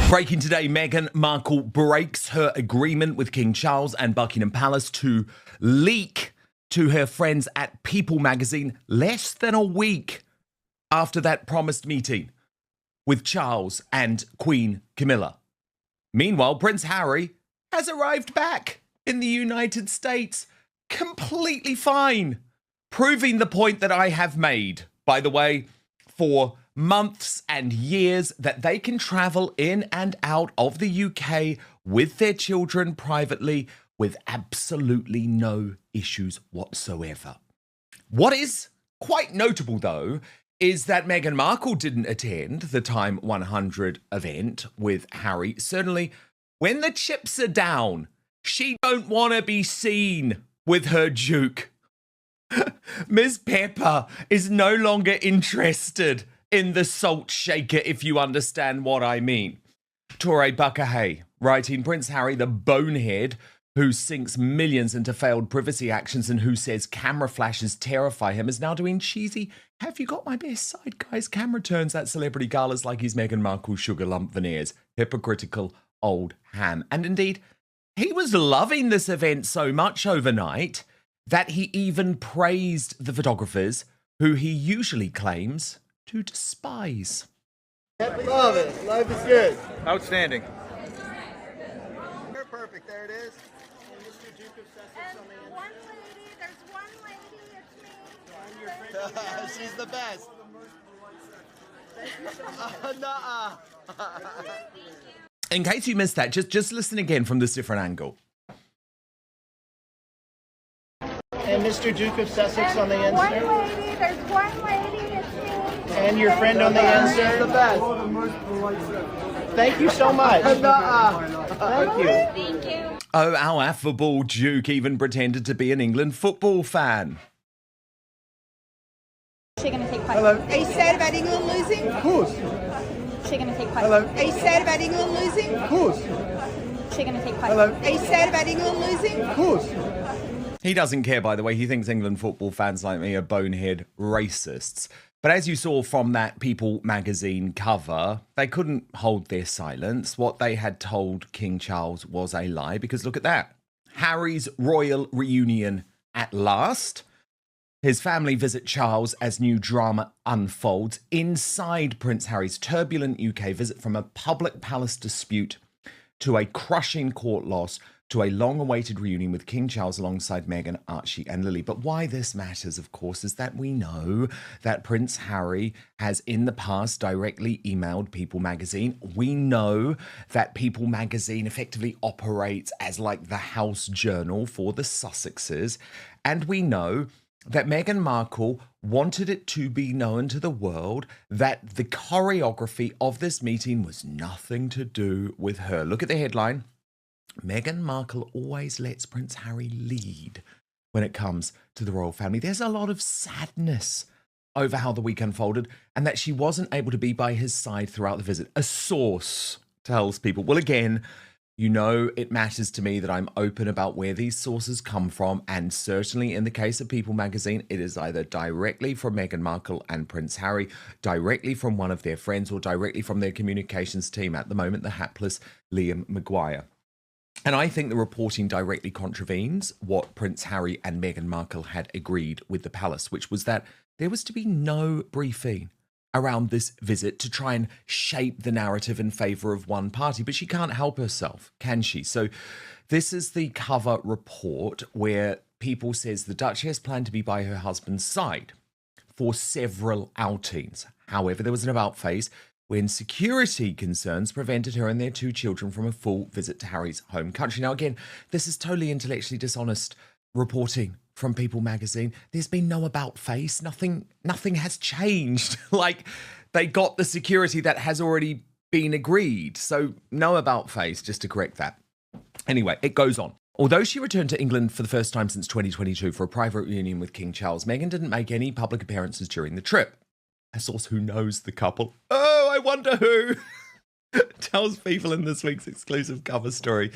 Breaking today, Meghan Markle breaks her agreement with King Charles and Buckingham Palace to leak to her friends at People magazine less than a week after that promised meeting with Charles and Queen Camilla. Meanwhile, Prince Harry has arrived back in the United States completely fine, proving the point that I have made, by the way, for months and years, that they can travel in and out of the UK with their children privately with absolutely no issues whatsoever. What is quite notable, though, is that Meghan Markle didn't attend the Time 100 event with Harry. Certainly, when the chips are down, she don't want to be seen with her Duke. Ms. Pepper is no longer interested in the salt shaker, if you understand what I mean. Torre Buckahay writing, Prince Harry, the bonehead who sinks millions into failed privacy actions and who says camera flashes terrify him, is now doing cheesy "have you got my best side, guys" camera turns at celebrity galas like he's Meghan Markle's sugar lump veneers. Hypocritical old ham. And indeed, he was loving this event so much overnight that he even praised the photographers who he usually claims to despise. Love it. Life is good. Outstanding. You're perfect. There it is. And one lady, there's one lady, it's me. She's the best. In case you missed that, just listen again from this different angle. And Mr. Duke of Sussex on the end, One sir. lady, there's one lady, it's me. And your friend on the end, sir. The best. Thank you so much. Thank you. Thank you. Oh, our affable Duke even pretended to be an England football fan. Is she going to take part? Hello. Are you sad about England losing? Of course. Is she going to take part? Hello. Are you sad about England losing? Of course. Is she going to take part? Hello. Are you sad about England losing? Of course. He doesn't care, by the way. He thinks England football fans like me are bonehead racists. But as you saw from that People magazine cover, they couldn't hold their silence. What they had told King Charles was a lie, because look at that. Harry's royal reunion at last. His family visit Charles as new drama unfolds inside Prince Harry's turbulent UK visit, from a public palace dispute to a crushing court loss to a long-awaited reunion with King Charles alongside Meghan, Archie and Lily. But why this matters, of course, is that we know that Prince Harry has in the past directly emailed People magazine. We know that People magazine effectively operates as like the house journal for the Sussexes. And we know that Meghan Markle wanted it to be known to the world that the choreography of this meeting was nothing to do with her. Look at the headline. Meghan Markle always lets Prince Harry lead when it comes to the royal family. There's a lot of sadness over how the week unfolded and that she wasn't able to be by his side throughout the visit. A source tells People. Well, again, you know it matters to me that I'm open about where these sources come from, and certainly in the case of People magazine, it is either directly from Meghan Markle and Prince Harry, directly from one of their friends, or directly from their communications team, at the moment the hapless Liam Maguire. And I think the reporting directly contravenes what Prince Harry and Meghan Markle had agreed with the palace, which was that there was to be no briefing around this visit to try and shape the narrative in favour of one party. But she can't help herself, can she? So this is the cover report where People says the Duchess planned to be by her husband's side for several outings. However, there was an about face when security concerns prevented her and their two children from a full visit to Harry's home country. Now, again, this is totally intellectually dishonest reporting from People magazine. There's been no about face. Nothing has changed. Like, they got the security that has already been agreed. So no about face, just to correct that. Anyway, it goes on. Although she returned to England for the first time since 2022 for a private reunion with King Charles, Meghan didn't make any public appearances during the trip. A source who knows the couple, oh, I wonder who, tells People in this week's exclusive cover story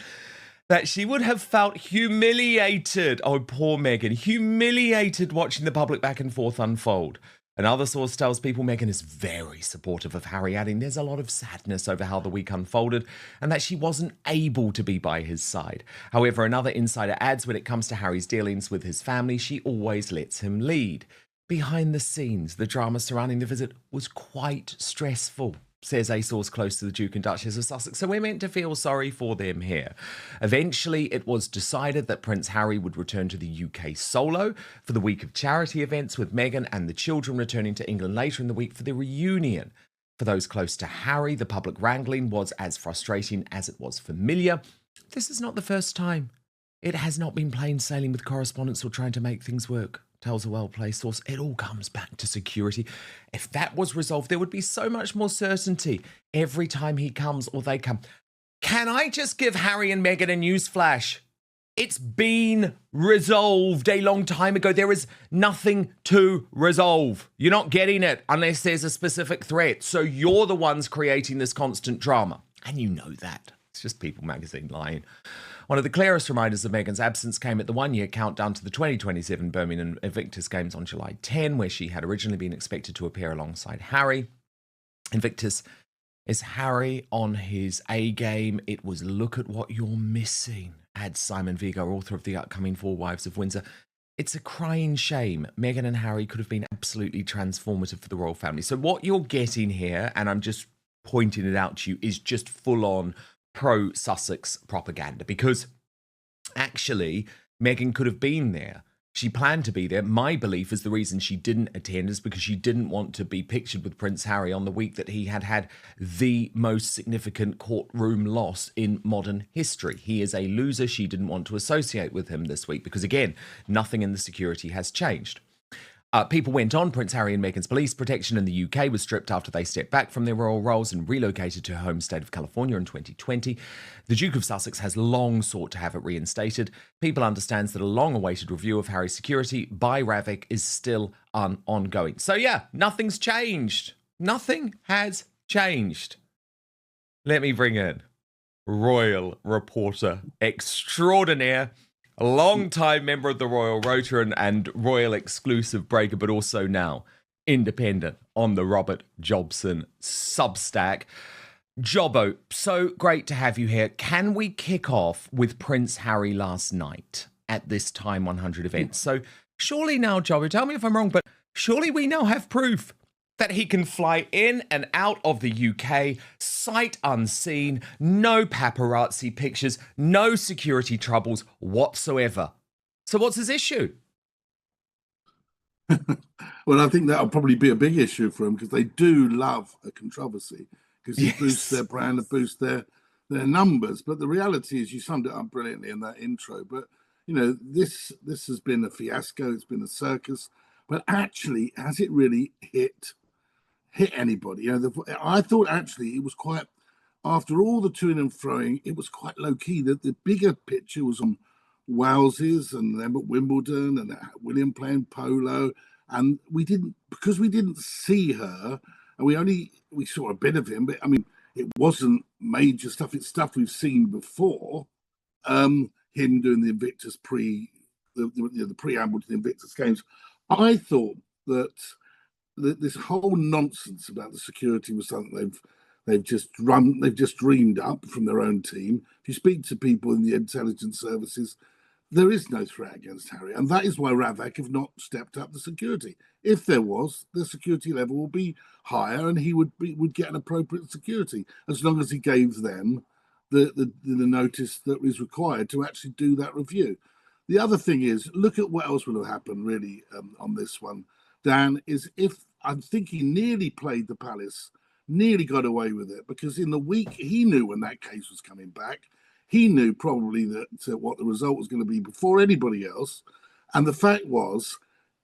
that she would have felt humiliated, oh, poor Meghan, humiliated watching the public back and forth unfold. Another source tells people Meghan is very supportive of Harry, adding there's a lot of sadness over how the week unfolded and that she wasn't able to be by his side. However, another insider adds when it comes to Harry's dealings with his family, she always lets him lead. Behind the scenes, the drama surrounding the visit was quite stressful, says a source close to the Duke and Duchess of Sussex, so we're meant to feel sorry for them here. Eventually, it was decided that Prince Harry would return to the UK solo for the week of charity events, with Meghan and the children returning to England later in the week for the reunion. For those close to Harry, the public wrangling was as frustrating as it was familiar. This is not the first time. It has not been plain sailing with correspondence or trying to make things work, tells a well-placed source. It all comes back to security. If that was resolved, there would be so much more certainty every time he comes or they come. Can I just give Harry and Meghan a newsflash? It's been resolved a long time ago. There is nothing to resolve. You're not getting it unless there's a specific threat. So you're the ones creating this constant drama. And you know that. It's just People magazine lying. One of the clearest reminders of Meghan's absence came at the one-year countdown to the 2027 Birmingham Invictus Games on July 10, where she had originally been expected to appear alongside Harry. Invictus is Harry on his A game. It was look at what you're missing, adds Simon Vigo, author of the upcoming Four Wives of Windsor. It's a crying shame. Meghan and Harry could have been absolutely transformative for the royal family. So what you're getting here, and I'm just pointing it out to you, is just full-on pro-Sussex propaganda, because actually Meghan could have been there. She planned to be there. My belief is the reason she didn't attend is because she didn't want to be pictured with Prince Harry on the week that he had had the most significant courtroom loss in modern history. He is a loser. She didn't want to associate with him this week because, again, nothing in the security has changed. People went on. Prince Harry and Meghan's police protection in the UK was stripped after they stepped back from their royal roles and relocated to her home state of California in 2020. The Duke of Sussex has long sought to have it reinstated. People understands that a long-awaited review of Harry's security by Ravik is still ongoing. So yeah, nothing's changed. Nothing has changed. Let me bring in royal reporter extraordinaire, a long-time member of the Royal Rota and royal exclusive breaker, but also now independent on the Robert Jobson Substack. Jobbo, so great to have you here. Can we kick off with Prince Harry last night at this Time 100 event? So surely now, Jobbo, tell me if I'm wrong, but surely we now have proof that he can fly in and out of the UK, sight unseen, no paparazzi pictures, no security troubles whatsoever. So what's his issue? Well, I think that'll probably be a big issue for him because they do love a controversy because it boosts their brand, it boosts their numbers. But the reality is, you summed it up brilliantly in that intro. But, you know, this has been a fiasco. It's been a circus. But actually, has it really hit anybody? You know, I thought actually it was quite, after all the toing and froing, it was quite low key. The bigger picture was on Wales's and them at Wimbledon and William playing polo, and we didn't see her, and we saw a bit of him, but I mean it wasn't major stuff. It's stuff we've seen before. Him doing the Invictus the preamble to the Invictus Games. I thought that this whole nonsense about the security was something they've just dreamed up from their own team. If you speak to people in the intelligence services, there is no threat against Harry, and that is why Ravik have not stepped up the security. If there was, the security level will be higher, and he would get an appropriate security as long as he gave them the notice that was required to actually do that review. The other thing is, look at what else would have happened really on this one, Dan, is if I think he nearly played the Palace, nearly got away with it, because in the week he knew when that case was coming back, he knew probably that what the result was going to be before anybody else. And the fact was,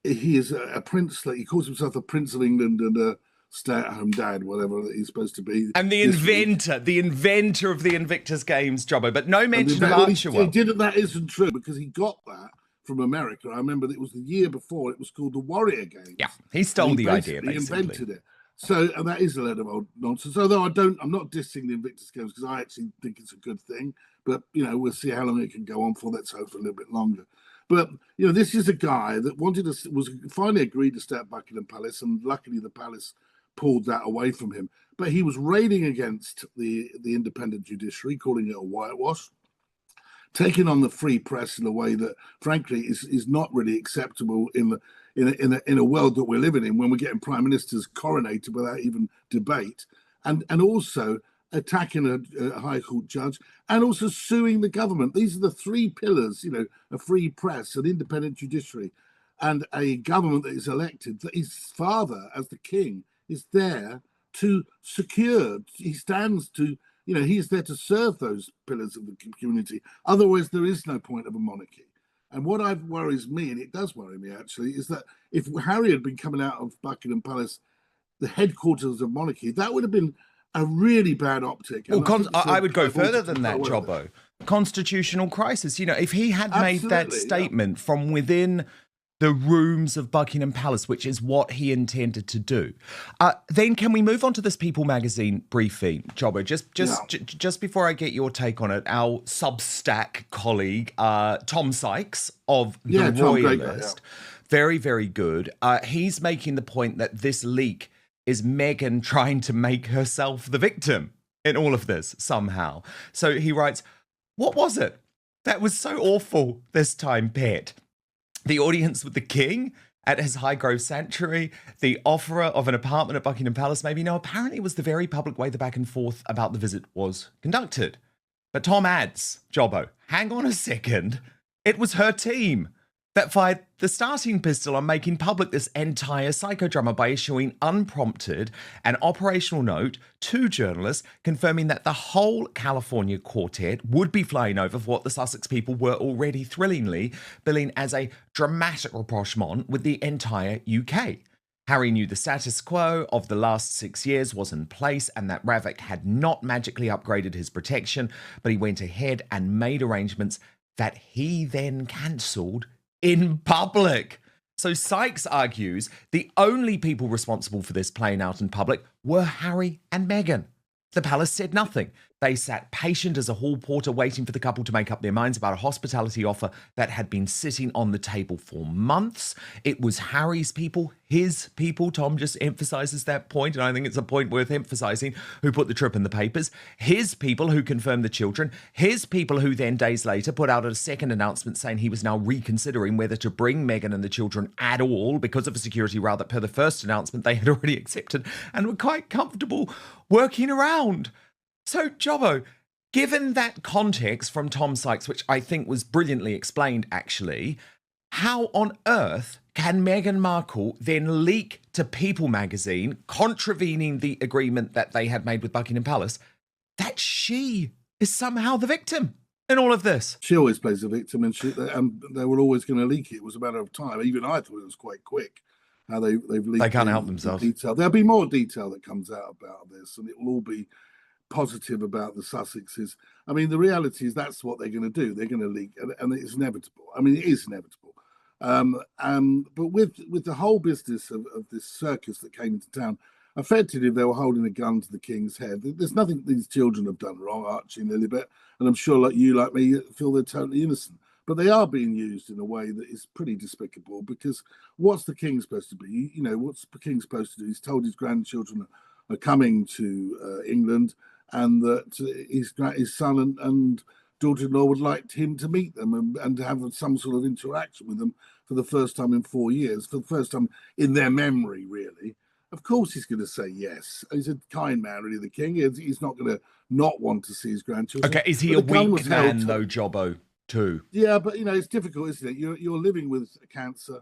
he is a prince, he calls himself a Prince of England and a stay-at-home dad, whatever he's supposed to be. And the inventor of the Invictus Games, Jobbo, but no mention of Archewell. He didn't, that isn't true, because he got that from America. I remember that it was the year before, it was called the Warrior Games. Yeah, he stole the idea, basically. He invented it. So, and that is a load of old nonsense. Although I'm not dissing the Invictus Games because I actually think it's a good thing. But, you know, we'll see how long it can go on for. Let's hope for a little bit longer. But this is a guy that was finally agreed to stay at Buckingham Palace, and luckily the palace pulled that away from him. But he was railing against the independent judiciary, calling it a whitewash, taking on the free press in a way that, frankly, is not really acceptable in a world that we're living in, when we're getting prime ministers coronated without even debate, and also attacking a High Court judge, and also suing the government. These are the three pillars, a free press, an independent judiciary, and a government that is elected, that his father, as the king, is there to secure. He stands to, he's there to serve those pillars of the community. Otherwise, there is no point of a monarchy. And what worries me, and it does worry me actually, is that if Harry had been coming out of Buckingham Palace, the headquarters of monarchy, that would have been a really bad optic. Well, I would go further than that, Jobbo. Constitutional crisis. If he had made that statement from within the rooms of Buckingham Palace, which is what he intended to do, then can we move on to this People magazine briefing, Jobbo? Just before I get your take on it, our Substack colleague, Tom Sykes of The Royalist, very, very good. He's making the point that this leak is Meghan trying to make herself the victim in all of this somehow. So he writes, "What was it that was so awful this time, Pet? The audience with the king at his Highgrove sanctuary, the offerer of an apartment at Buckingham Palace, maybe? No, apparently it was the very public way the back and forth about the visit was conducted." But Tom adds, Jobbo, hang on a second, it was her team that fired the starting pistol on making public this entire psychodrama by issuing unprompted an operational note to journalists confirming that the whole California quartet would be flying over for what the Sussex people were already thrillingly billing as a dramatic rapprochement with the entire UK. Harry knew the status quo of the last 6 years was in place and that Ravik had not magically upgraded his protection, but he went ahead and made arrangements that he then cancelled in public. So Sykes argues the only people responsible for this playing out in public were Harry and Meghan. The palace said nothing. They sat patient as a hall porter waiting for the couple to make up their minds about a hospitality offer that had been sitting on the table for months. It was Harry's people, his people, Tom just emphasises that point, and I think it's a point worth emphasising, who put the trip in the papers. His people who confirmed the children. His people who then days later put out a second announcement saying he was now reconsidering whether to bring Meghan and the children at all because of a security row that per the first announcement they had already accepted and were quite comfortable working around. So, Jobbo, given that context from Tom Sykes, which I think was brilliantly explained, actually, how on earth can Meghan Markle then leak to People magazine, contravening the agreement that they had made with Buckingham Palace, that she is somehow the victim in all of this? She always plays the victim, and they were always going to leak it. It was a matter of time. Even I thought it was quite quick how they've leaked. They can't help themselves. Detail. There'll be more detail that comes out about this, and it will all be positive about the Sussexes. I mean, the reality is that's what they're going to do. They're going to leak, and it's inevitable. I mean, it is inevitable. But with the whole business of this circus that came into town, effectively they were holding a gun to the king's head. There's nothing these children have done wrong, Archie and Lilibet, and I'm sure, like me, feel they're totally innocent. But they are being used in a way that is pretty despicable, because what's the king supposed to be? What's the king supposed to do? He's told his grandchildren are coming to England, and that his son and daughter-in-law would like him to meet them and to have some sort of interaction with them for the first time in 4 years, for the first time in their memory, really. Of course he's going to say yes. He's a kind man, really, the king. He's not going to not want to see his grandchildren. Okay, is he a weak man, though, Jobbo, too? Yeah, but, it's difficult, isn't it? You're living with cancer.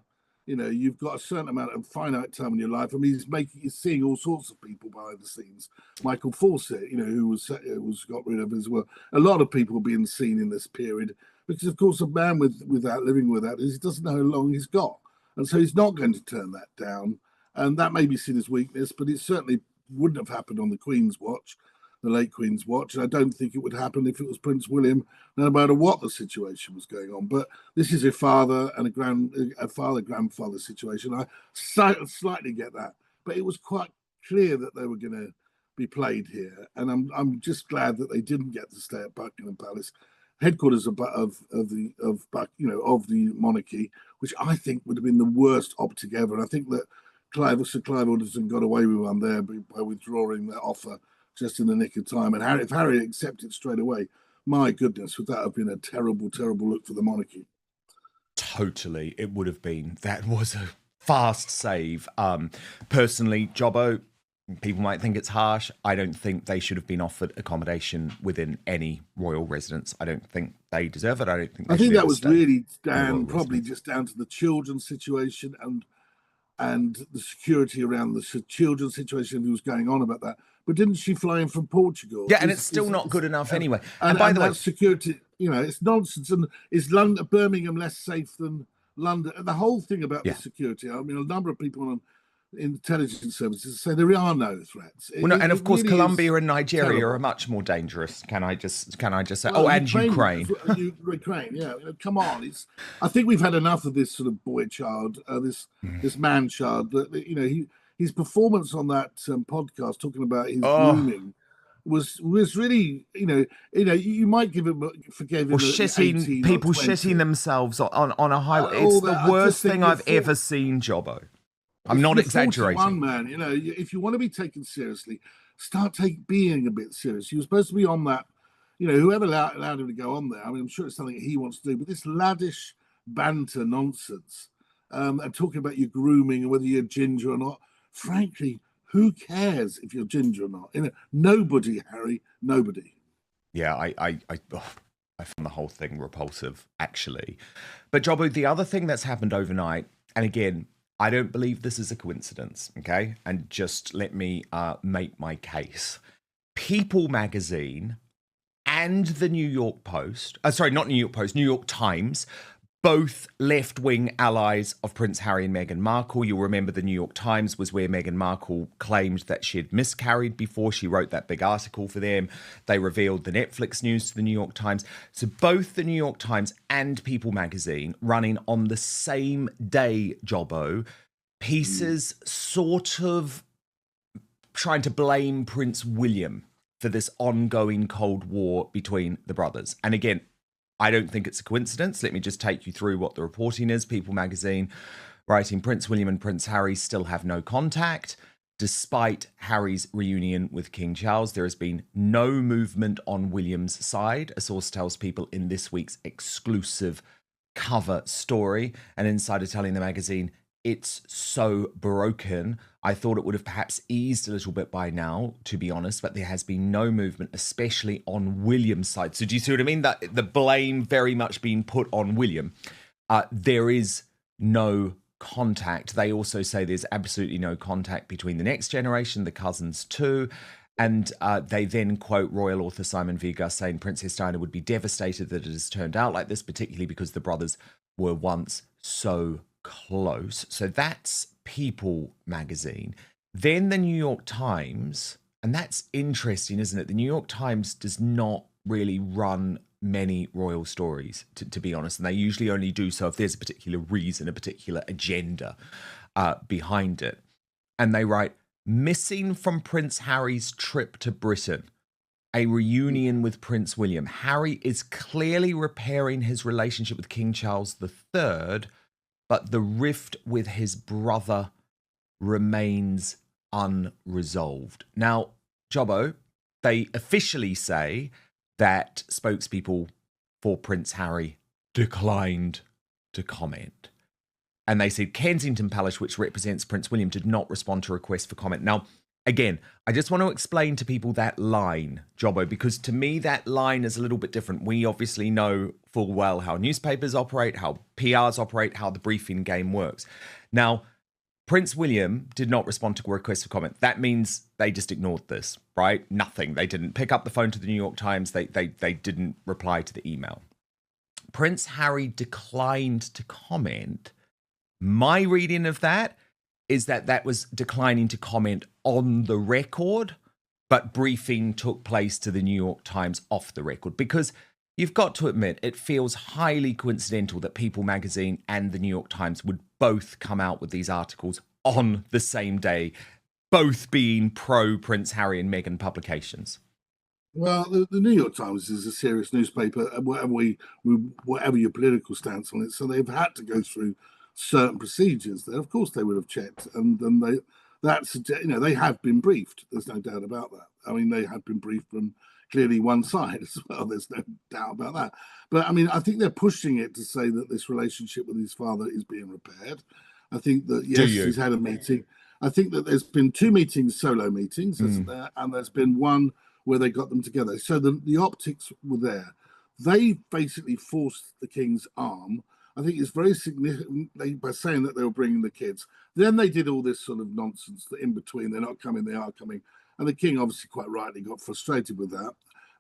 You've got a certain amount of finite time in your life. I mean, he's seeing all sorts of people behind the scenes. Michael Fawcett, who was got rid of as well. A lot of people being seen in this period, because of course a man without living with that, he doesn't know how long he's got, and so he's not going to turn that down. And that may be seen as weakness, but it certainly wouldn't have happened on the Queen's watch, the late Queen's watch. And I don't think it would happen if it was Prince William, no matter what the situation was going on. But this is a father and a father-grandfather situation. I slightly get that. But it was quite clear that they were going to be played here. And I'm just glad that they didn't get to stay at Buckingham Palace. headquarters of the monarchy, which I think would have been the worst optic ever. And I think that Sir Clive Alderson got away with one there by withdrawing that offer just in the nick of time. And if Harry accepted straight away, my goodness, would that have been a terrible, terrible look for the monarchy? Totally, it would have been. That was a fast save. Personally, Jobbo, people might think it's harsh. I don't think they should have been offered accommodation within any royal residence. I don't think they deserve it. I think that was really probably just down to the children's situation and the security around the children's situation who was going on about that. But didn't she fly in from Portugal? Yeah, and it's still not good enough anyway. And by the way, security, it's nonsense. And is Birmingham less safe than London? And the whole thing about the security, I mean, a number of people on intelligence services say there are no threats. And of course, really Colombia and Nigeria are much more dangerous. Can I just say? Well, and Ukraine. Ukraine, yeah. Come on, I think we've had enough of this sort of boy child, this man child. His performance on that podcast talking about his grooming was really, you might forgive him. People shitting themselves on a highway. It's the worst thing I've ever seen, Jobbo. I'm not exaggerating. 41, man, if you want to be taken seriously, start being a bit serious. He was supposed to be on that, whoever allowed him to go on there. I mean, I'm sure it's something he wants to do, but this laddish banter nonsense and talking about your grooming and whether you're ginger or not, frankly, who cares if you're ginger or not? Nobody, Harry, nobody. Yeah, I found the whole thing repulsive, actually. But Jobbo, the other thing that's happened overnight, and again, I don't believe this is a coincidence, okay? And just let me make my case. People magazine and the New York Post, not New York Post, New York Times, both left-wing allies of Prince Harry and Meghan Markle. You'll remember the New York Times was where Meghan Markle claimed that she had miscarried before she wrote that big article for them. They revealed the Netflix news to the New York Times. So both the New York Times and People magazine running on the same day, Jobbo, pieces sort of trying to blame Prince William for this ongoing Cold War between the brothers. And again, I don't think it's a coincidence. Let me just take you through what the reporting is. People magazine writing, Prince William and Prince Harry still have no contact. Despite Harry's reunion with King Charles, there has been no movement on William's side. A source tells People in this week's exclusive cover story. An insider telling the magazine, it's so broken. I thought it would have perhaps eased a little bit by now, to be honest, but there has been no movement, especially on William's side. So do you see what I mean? That the blame very much being put on William. There is no contact. They also say there's absolutely no contact between the next generation, the cousins too. And they then quote royal author Simon Viegas saying Princess Diana would be devastated that it has turned out like this, particularly because the brothers were once so close. So that's People magazine. Then the New York Times, and that's interesting, isn't it? The New York Times does not really run many royal stories, to be honest, and they usually only do so if there's a particular reason, a particular agenda behind it. And they write, missing from Prince Harry's trip to Britain, a reunion with Prince William. Harry is clearly repairing his relationship with King Charles III, but the rift with his brother remains unresolved. Now, Jobbo, they officially say that spokespeople for Prince Harry declined to comment. And they said Kensington Palace, which represents Prince William, did not respond to requests for comment. Now, again, I just want to explain to people that line, Jobbo, because to me that line is a little bit different. We obviously know full well how newspapers operate, how PRs operate, how the briefing game works. Now, Prince William did not respond to requests for comment. That means they just ignored this, right? Nothing. They didn't pick up the phone to the New York Times. They didn't reply to the email. Prince Harry declined to comment. My reading of that is that was declining to comment on the record, but briefing took place to the New York Times off the record, because you've got to admit it feels highly coincidental that People magazine and the New York Times would both come out with these articles on the same day, both being pro Prince Harry and Meghan publications. Well, the New York Times is a serious newspaper, whatever your political stance on it. So they've had to go through certain procedures there. Of course, they would have checked, and they have been briefed. There's no doubt about that. I mean, they have been briefed from clearly one side as well. There's no doubt about that. But I mean, I think they're pushing it to say that this relationship with his father is being repaired. I think that yes, he's had a meeting. I think that there's been 2 meetings, solo meetings, isn't there? And there's been one where they got them together. So the optics were there. They basically forced the king's arm. I think it's very significant by saying that they were bringing the kids. Then they did all this sort of nonsense that in between, they're not coming, they are coming. And the king obviously quite rightly got frustrated with that.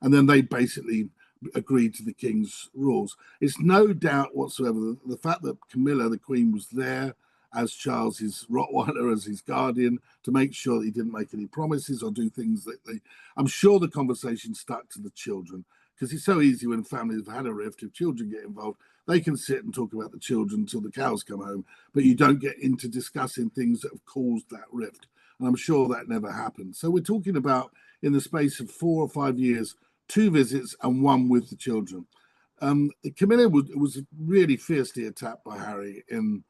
And then they basically agreed to the king's rules. It's no doubt whatsoever the fact that Camilla, the queen, was there as Charles's Rottweiler, as his guardian, to make sure that he didn't make any promises or do things that I'm sure the conversation stuck to the children, because it's so easy when families have had a rift, if children get involved, they can sit and talk about the children until the cows come home, but you don't get into discussing things that have caused that rift. And I'm sure that never happened. So we're talking about, in the space of 4 or 5 years, 2 visits and 1 with the children. Camilla was really fiercely attacked by Harry in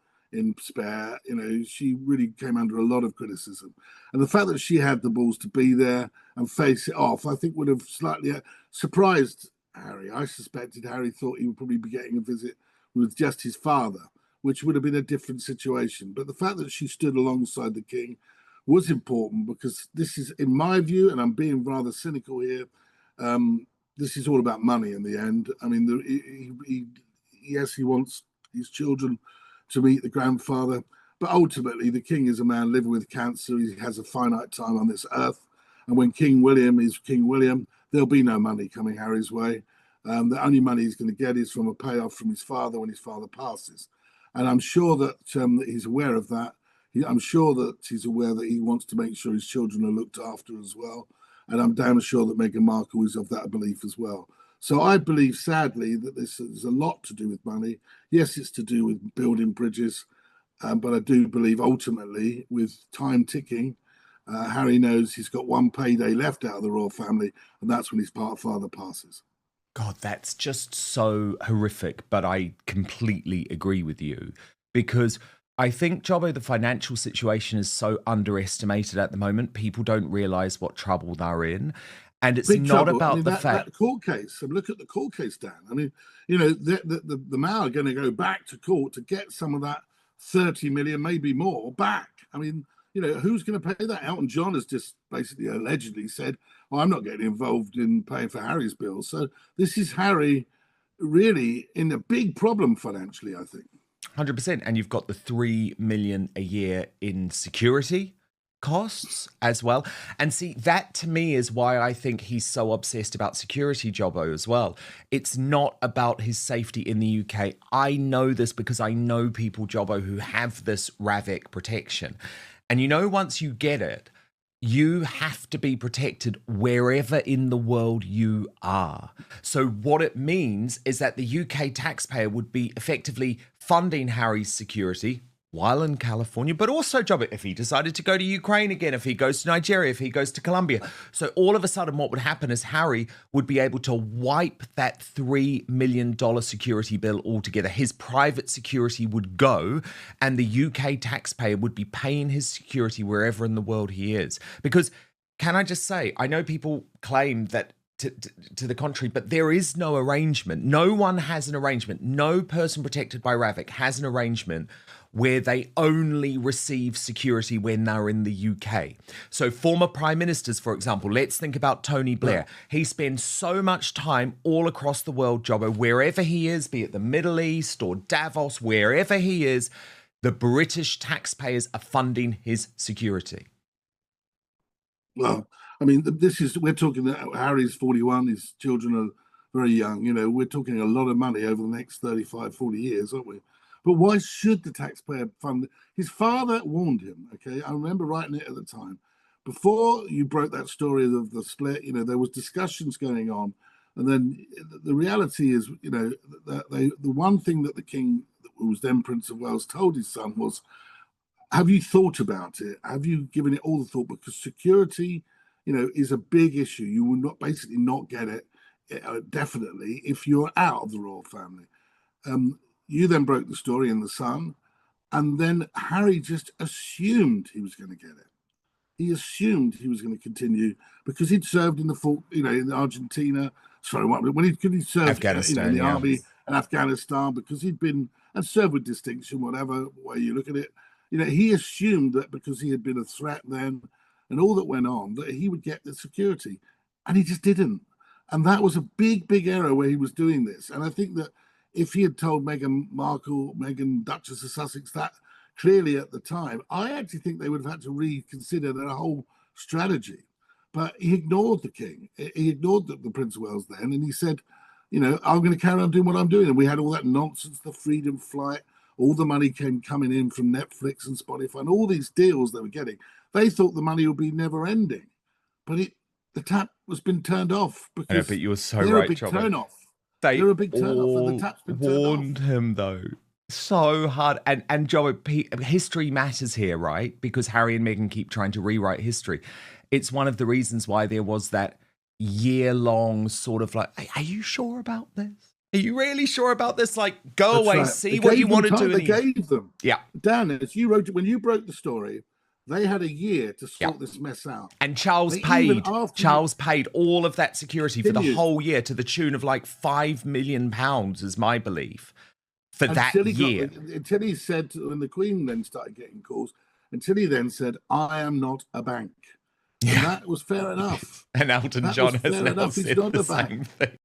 Spare. She really came under a lot of criticism, and the fact that she had the balls to be there and face it off, I think would have slightly surprised Harry. I suspected Harry thought he would probably be getting a visit with just his father, which would have been a different situation. But the fact that she stood alongside the king was important, because this is, in my view, and I'm being rather cynical here, this is all about money in the end. I mean, yes, he wants his children to meet the grandfather, but ultimately the king is a man living with cancer. He has a finite time on this earth, and when King William is King William, there'll be no money coming Harry's way. The only money he's going to get is from a payoff from his father when his father passes, and I'm sure that he's aware of that. I'm sure that he's aware that he wants to make sure his children are looked after as well, and I'm damn sure that Meghan Markle is of that belief as well. So I believe, sadly, that this is a lot to do with money. Yes, it's to do with building bridges, but I do believe ultimately, with time ticking, Harry knows he's got 1 payday left out of the royal family, and that's when his father passes. God, that's just so horrific, but I completely agree with you, because I think, Jobbo, the financial situation is so underestimated at the moment. People don't realise what trouble they're in. And it's not about the fact. That court case, and look at the court case, Dan. I mean, the Mao are going to go back to court to get some of that 30 million, maybe more, back. I mean, who's going to pay that? Elton John has just basically allegedly said, "Oh, I'm not getting involved in paying for Harry's bills." So this is Harry really in a big problem financially, I think. 100%. And you've got the 3 million a year in security costs as well. And see, that to me is why I think he's so obsessed about security, Jobbo, as well. It's not about his safety in the UK. I know this because I know people, Jobbo, who have this RAVIC protection. And once you get it, you have to be protected wherever in the world you are. So what it means is that the UK taxpayer would be effectively funding Harry's security while in California, but also, Jobbo, if he decided to go to Ukraine again, if he goes to Nigeria, if he goes to Colombia. So all of a sudden what would happen is Harry would be able to wipe that $3 million security bill altogether. His private security would go, and the UK taxpayer would be paying his security wherever in the world he is. Because, can I just say, I know people claim that to the contrary, but there is no arrangement. No one has an arrangement. No person protected by RAVIC has an arrangement where they only receive security when they're in the UK. So former prime ministers, for example, let's think about Tony Blair. He spends so much time all across the world, Jobbo, wherever he is, be it the Middle East or Davos, wherever he is, the British taxpayers are funding his security. Well, I mean, we're talking that Harry's 41, his children are very young. We're talking a lot of money over the next 35, 40 years, aren't we? But why should the taxpayer fund it? His father warned him, okay? I remember writing it at the time. Before you broke that story of the split, there was discussions going on. And then the reality is, the one thing that the king, who was then Prince of Wales, told his son was, have you thought about it? Have you given it all the thought? Because security is a big issue. You will not basically not get it definitely if you're out of the royal family. You then broke the story in The Sun, and then Harry just assumed he was going to get it. He assumed he was going to continue because he'd served in in Argentina. Sorry, when he served Afghanistan, in the army in Afghanistan, because he'd been and served with distinction, whatever way you look at it. He assumed that because he had been a threat then, and all that went on, that he would get the security, and he just didn't. And that was a big, big error where he was doing this. And I think that if he had told Meghan Markle, Duchess of Sussex, that clearly at the time, I actually think they would have had to reconsider their whole strategy. But he ignored the king. He ignored the Prince of Wales then, and he said, I'm going to carry on doing what I'm doing. And we had all that nonsense, the Freedom Flight, all the money coming in from Netflix and Spotify, and all these deals they were getting. They thought the money would be never ending, but the tap was been turned off because but you were so they're right, a big Chobby. turn off. They're a big turn off, and the tap's been turned off. Warned him though. So hard. And Joe, history matters here, right? Because Harry and Meghan keep trying to rewrite history. It's one of the reasons why there was that year-long sort of like, are you sure about this? Are you really sure about this? Like, go That's away, right. see what you want to do. They gave them. Yeah. Dan, as you wrote, when you broke the story, they had a year to sort this mess out. And Charles paid all of that security for the whole year to the tune of like £5 million, is my belief, for that year. Until he said, when the Queen then started getting calls, until he then said, I am not a bank. And that was fair enough. And Elton John has now said He's not the a bank. same thing.